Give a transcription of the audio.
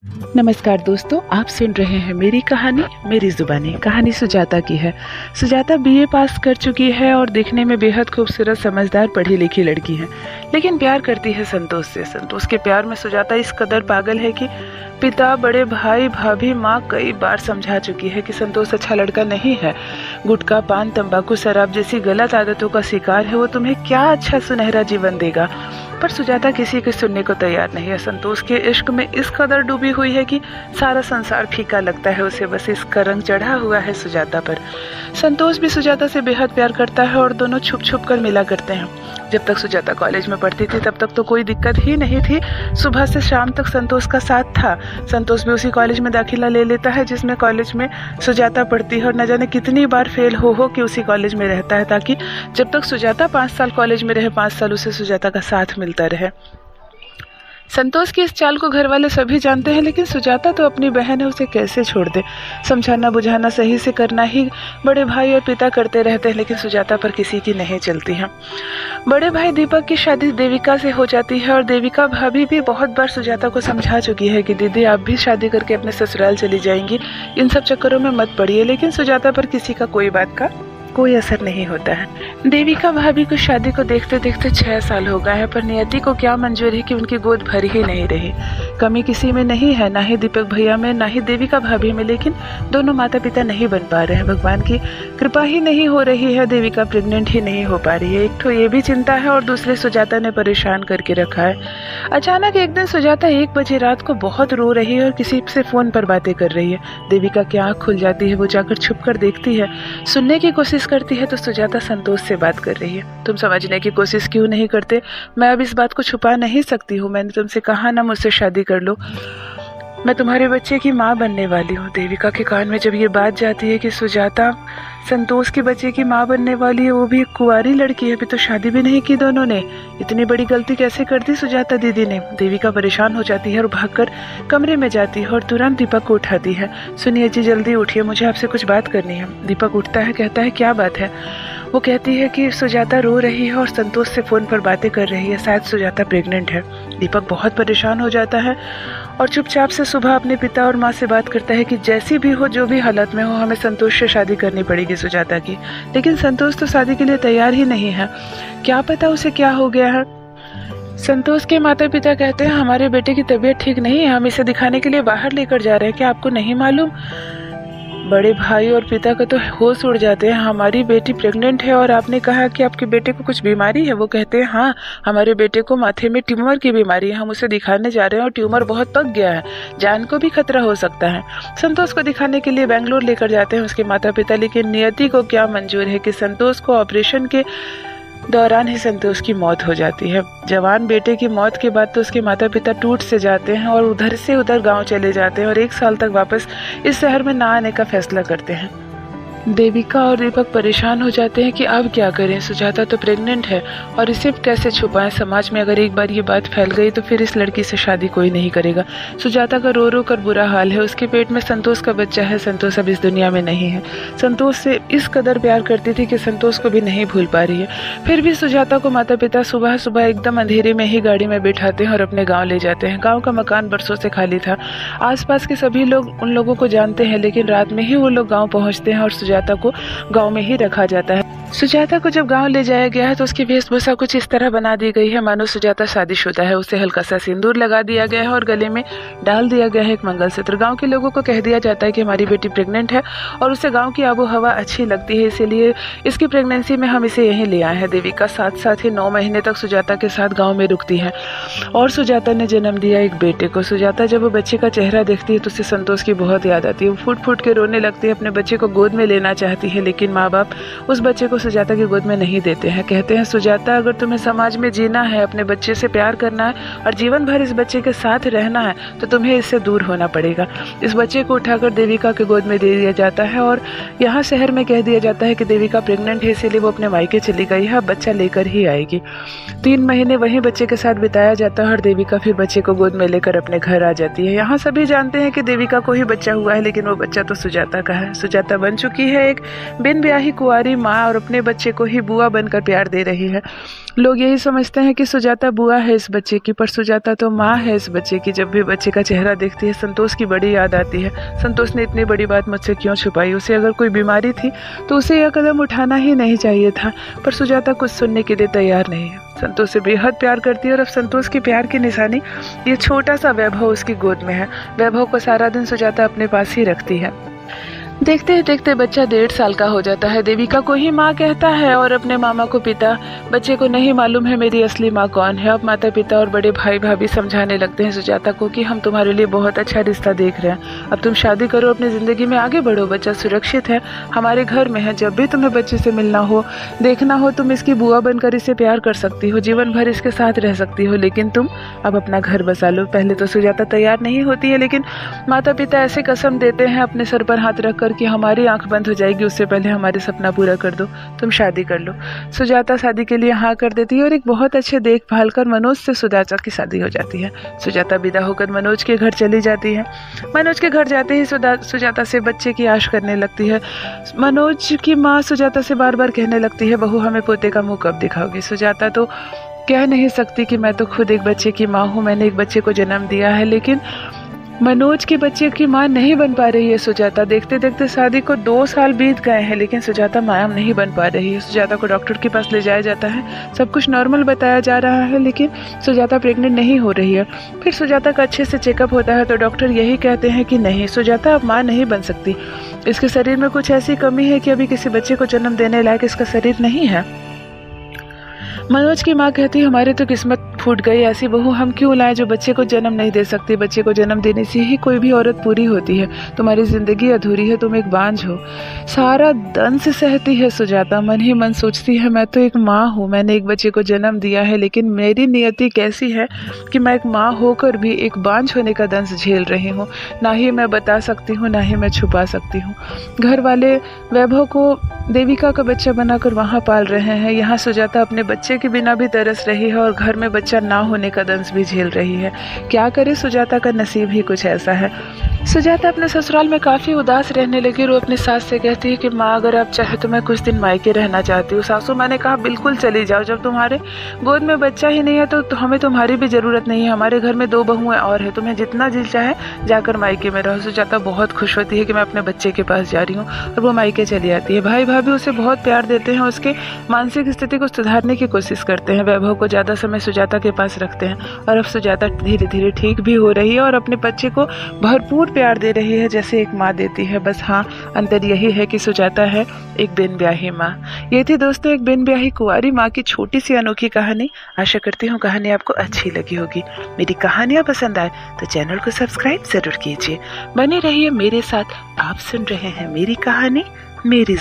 नमस्कार दोस्तों, आप सुन रहे हैं मेरी कहानी मेरी जुबानी। कहानी सुजाता की है। सुजाता बीए पास कर चुकी है और दिखने में बेहद खूबसूरत, समझदार, पढ़ी लिखी लड़की है, लेकिन प्यार करती है संतोष से। संतोष के प्यार में सुजाता इस कदर पागल है कि पिता, बड़े भाई, भाभी, माँ कई बार समझा चुकी है कि संतोष अच्छा लड़का नहीं है। गुटखा, पान, तंबाकू, शराब जैसी गलत आदतों का शिकार है। वो तुम्हें क्या अच्छा सुनहरा जीवन देगा। पर सुजाता किसी के सुनने को तैयार नहीं है। संतोष के इश्क में इस कदर डूबी हुई है कि सारा संसार फीका लगता है उसे। बस इसका रंग चढ़ा हुआ है सुजाता पर। संतोष भी सुजाता से बेहद प्यार करता है और दोनों छुप छुप कर मिला करते हैं। जब तक सुजाता कॉलेज में पढ़ती थी तब तक तो कोई दिक्कत ही नहीं थी। सुबह से शाम तक संतोष का साथ था। संतोष भी उसी कॉलेज में दाखिला ले लेता है जिसमें कॉलेज में सुजाता पढ़ती है, और न जाने कितनी बार फेल हो कि उसी कॉलेज में रहता है, ताकि जब तक सुजाता 5 साल कॉलेज में रहे, 5 साल उसे सुजाता का साथ मिलता रहे। संतोष की इस चाल को घर वाले सभी जानते हैं, लेकिन सुजाता तो अपनी बहन है, उसे कैसे छोड़ दे। समझाना बुझाना सही से करना ही बड़े भाई और पिता करते रहते हैं, लेकिन सुजाता पर किसी की नहीं चलती है। बड़े भाई दीपक की शादी देविका से हो जाती है, और देविका भाभी भी बहुत बार सुजाता को समझा चुकी है कि दीदी आप भी शादी करके अपने ससुराल चली जाएंगी, इन सब चक्करों में मत पड़िए, लेकिन सुजाता पर किसी का कोई बात का कोई असर नहीं होता है। देविका भाभी को शादी को देखते देखते 6 साल हो गए हैं, पर नियति को क्या मंजूर है कि उनकी गोद भर ही नहीं रही। कमी किसी में नहीं है, ना ही दीपक भैया में, ना ही देविका भाभी में, लेकिन दोनों माता पिता नहीं बन पा रहे हैं। भगवान की कृपा ही नहीं हो रही है, देविका प्रेग्नेंट ही नहीं हो पा रही है। एक तो ये भी चिंता है, और दूसरे सुजाता ने परेशान करके रखा है। अचानक एक दिन सुजाता 1 बजे रात को बहुत रो रही है और किसी से फोन पर बातें कर रही है। देविका की आंख खुल जाती है, वो जाकर छुप कर देखती है। सुनने की कोशिश करती है तो सुजाता संतोष से बात कर रही है। तुम समझने की कोशिश क्यों नहीं करते? मैं अब इस बात को छुपा नहीं सकती हूँ। मैंने तुमसे कहा ना मुझसे शादी कर लो। मैं तुम्हारे बच्चे की माँ बनने वाली हूँ। देविका के कान में जब ये बात जाती है कि सुजाता संतोष के बच्चे की माँ बनने वाली है, वो भी एक कुंवारी लड़की है, अभी तो शादी भी नहीं की दोनों ने। इतनी बड़ी गलती कैसे कर दी सुजाता दीदी ने? देविका परेशान हो जाती है और भागकर कमरे में जाती है और तुरंत दीपक को उठाती है। सुनिए जी, जल्दी उठिए, मुझे आपसे कुछ बात करनी है। दीपक उठता है, कहता है क्या बात है? वो कहती है कि सुजाता रो रही है और संतोष से फोन पर बातें कर रही है, शायद सुजाता प्रेग्नेंट है। दीपक बहुत परेशान हो जाता है और चुपचाप से सुबह अपने पिता और माँ से बात करता है कि जैसी भी हो, जो भी हालत में हो, हमें संतोष से शादी करनी पड़ेगी सुजाता की। लेकिन संतोष तो शादी के लिए तैयार ही नहीं है। क्या पता उसे क्या हो गया है। संतोष के माता पिता कहते हैं हमारे बेटे की तबीयत ठीक नहीं है, हम इसे दिखाने के लिए बाहर लेकर जा रहे हैं, क्या आपको नहीं मालूम? बड़े भाई और पिता का तो होश उड़ जाते हैं। हमारी बेटी प्रेग्नेंट है और आपने कहा कि आपके बेटे को कुछ बीमारी है। वो कहते हैं हाँ, हमारे बेटे को माथे में ट्यूमर की बीमारी है, हम उसे दिखाने जा रहे हैं और ट्यूमर बहुत पक गया है, जान को भी खतरा हो सकता है। संतोष को दिखाने के लिए बेंगलोर लेकर जाते हैं उसके माता पिता, लेकिन नियति को क्या मंजूर है कि संतोष को ऑपरेशन के दौरान ही संतोष की मौत हो जाती है। जवान बेटे की मौत के बाद तो उसके माता पिता टूट से जाते हैं और उधर से उधर गांव चले जाते हैं और 1 साल तक वापस इस शहर में ना आने का फैसला करते हैं। देविका और दीपक परेशान हो जाते हैं कि अब क्या करें। सुजाता तो प्रेग्नेंट है और इसे कैसे छुपाएं। समाज में अगर एक बार ये बात फैल गई तो फिर इस लड़की से शादी कोई नहीं करेगा। सुजाता का रो रो कर बुरा हाल है। उसके पेट में संतोष का बच्चा है। संतोष अब इस दुनिया में नहीं है। संतोष से इस कदर प्यार करती थी कि संतोष को भी नहीं भूल पा रही है। फिर भी सुजाता को माता पिता सुबह सुबह एकदम अंधेरे में ही गाड़ी में बिठाते हैं और अपने गाँव ले जाते हैं। गाँव का मकान बरसों से खाली था। आसपास के सभी लोग उन लोगों को जानते हैं, लेकिन रात में ही वो लोग गाँव पहुँचते हैं और सुजाता को गांव में ही रखा जाता है। सुजाता को जब गांव ले जाया गया है तो उसकी वेशभूषा कुछ इस तरह बना दी गई है मानो सुजाता शादीशुदा है। उसे हल्का सा सिंदूर लगा दिया गया है और गले में डाल दिया गया है एक मंगलसूत्र। गांव के लोगों को कह दिया जाता है कि हमारी बेटी प्रेग्नेंट है और उसे गांव की आबो हवा अच्छी लगती है, इसीलिए इसकी प्रेगनेंसी में हम इसे यहीं ले आए हैं। देविका साथ ही 9 महीने तक सुजाता के साथ गाँव में रुकती है और सुजाता ने जन्म दिया एक बेटे को। सुजाता जब वो बच्चे का चेहरा देखती है तो उसे संतोष की बहुत याद आती है। वो फूट फूट के रोने लगती है, अपने बच्चे को गोद में लेना चाहती है, लेकिन माँ बाप उस बच्चे को सुजाता की गोद में नहीं देते हैं। कहते हैं सुजाता, अगर तुम्हें समाज में जीना है, अपने बच्चे से प्यार करना है और जीवन भर इस बच्चे के साथ रहना है तो तुम्हें इससे दूर होना पड़ेगा। इस बच्चे को उठाकर देविका के गोद में दे दिया जाता है और यहाँ शहर में कह दिया जाता है कि देविका प्रेग्नेंट है, इसीलिए वो अपने मायके चली गई है, बच्चा लेकर ही आएगी। 3 महीने वहीं बच्चे के साथ बिताया जाता है और देविका फिर बच्चे को गोद में लेकर अपने घर आ जाती है। यहाँ सभी जानते हैं कि देविका को ही बच्चा हुआ है, लेकिन वो बच्चा तो सुजाता का है। सुजाता बन चुकी है एक बिन ब्याही कुंवारी माँ और अपने बच्चे को ही बुआ बनकर प्यार दे रही है। लोग यही समझते हैं कि सुजाता बुआ है इस बच्चे की, पर सुजाता तो माँ है इस बच्चे की। जब भी बच्चे का चेहरा देखती है संतोष की बड़ी याद आती है। संतोष ने इतनी बड़ी बात मुझसे क्यों छुपाई? उसे अगर कोई बीमारी थी तो उसे यह कदम उठाना ही नहीं चाहिए था, पर सुजाता कुछ सुनने के लिए तैयार नहीं है। संतोष से बेहद प्यार करती है और अब संतोष की प्यार की निशानी ये छोटा सा वैभव उसकी गोद में है। वैभव को सारा दिन सुजाता अपने पास ही रखती है। देखते ही देखते बच्चा 1.5 साल का हो जाता है। देविका को ही माँ कहता है और अपने मामा को पिता। बच्चे को नहीं मालूम है मेरी असली माँ कौन है। अब माता पिता और बड़े भाई भाभी समझाने लगते हैं सुजाता को कि हम तुम्हारे लिए बहुत अच्छा रिश्ता देख रहे हैं, अब तुम शादी करो, अपनी जिंदगी में आगे बढ़ो, बच्चा सुरक्षित है, हमारे घर में है, जब भी तुम्हें बच्चे से मिलना हो, देखना हो, तुम इसकी बुआ बनकर इसे प्यार कर सकती हो, जीवन भर इसके साथ रह सकती हो, लेकिन तुम अब अपना घर बसा लो। पहले तो सुजाता तैयार नहीं होती है, लेकिन माता पिता ऐसे कसम देते हैं अपने सर पर हाथ रख कि हमारी आंख बंद हो जाएगी उससे पहले हमारे सपना पूरा कर दो, तुम शादी कर लो। सुजाता शादी के लिए हाँ कर देती है और एक बहुत अच्छे देखभाल कर मनोज से सुजाता की शादी हो जाती है। सुजाता विदा होकर मनोज के घर चली जाती है। मनोज के घर जाते ही सुजाता से बच्चे की आश करने लगती है। मनोज की माँ सुजाता से बार बार कहने लगती है, बहू हमें पोते का मुंह कब दिखाओगी? सुजाता तो कह नहीं सकती कि मैं तो खुद एक बच्चे की माँ हूँ, मैंने एक बच्चे को जन्म दिया है, लेकिन मनोज के बच्चे की माँ नहीं बन पा रही है सुजाता। देखते देखते शादी को 2 साल बीत गए हैं, लेकिन सुजाता माँ नहीं बन पा रही है। सुजाता को डॉक्टर के पास ले जाया जाता है, सब कुछ नॉर्मल बताया जा रहा है, लेकिन सुजाता प्रेग्नेंट नहीं हो रही है। फिर सुजाता का अच्छे से चेकअप होता है तो डॉक्टर यही कहते हैं कि नहीं, सुजाता अब माँ नहीं बन सकती, इसके शरीर में कुछ ऐसी कमी है कि अभी किसी बच्चे को जन्म देने लायक इसका शरीर नहीं है। मनोज की माँ कहती है, हमारी तो किस्मत फूट गई, ऐसी बहू हम क्यों लाएं जो बच्चे को जन्म नहीं दे सकती? बच्चे को जन्म देने से ही कोई भी औरत पूरी होती है, तुम्हारी जिंदगी अधूरी है, तुम एक बांझ हो। सारा दंश सहती है सुजाता, मन ही मन सोचती है मैं तो एक माँ हूँ, मैंने एक बच्चे को जन्म दिया है, लेकिन मेरी नियति कैसी है कि मैं एक माँ होकर भी एक बांझ होने का दंश झेल रही हूँ। ना ही मैं बता सकती हूँ, ना ही मैं छुपा सकती हूँ। घर वाले वैभव को देविका का बच्चा बनाकर वहाँ पाल रहे हैं, यहाँ सुजाता अपने बच्चे के बिना भी तरस रही है और घर में बच्चा ना होने का दंश भी झेल रही है। क्या करे, सुजाता का नसीब ही कुछ ऐसा है। सुजाता अपने ससुराल में काफ़ी उदास रहने लगी। वो अपनी सास से कहती है कि माँ अगर आप चाहे तो मैं कुछ दिन मायके रहना चाहती हूँ। सासू माँ ने कहा बिल्कुल चली जाओ, जब तुम्हारे गोद में बच्चा ही नहीं है तो हमें तुम्हारी भी ज़रूरत नहीं है, हमारे घर में 2 बहुएं और है, तुम्हें जितना दिल चाहे जाकर मायके में रहो। सुजाता बहुत खुश होती है कि मैं अपने बच्चे के पास जा रही हूँ और वो मायके चली आती है। भाई भाभी उसे बहुत प्यार देते हैं, उसके मानसिक स्थिति को सुधारने की कोशिश करते हैं, वैभव को ज़्यादा समय सुजाता के पास रखते हैं और अब सुजाता धीरे धीरे ठीक भी हो रही है और अपने बच्चे को भरपूर प्यार दे रही है जैसे एक माँ देती है। बस हाँ, अंतर यही है कि सुजाता है एक बिन ब्याही माँ। ये थी दोस्तों एक बिन ब्याही कुंवारी माँ की छोटी सी अनोखी कहानी। आशा करती हूँ कहानी आपको अच्छी लगी होगी। मेरी कहानियाँ पसंद आए तो चैनल को सब्सक्राइब जरूर कीजिए। बने रहिए मेरे साथ। आप सुन रहे हैं मेरी कहानी मेरी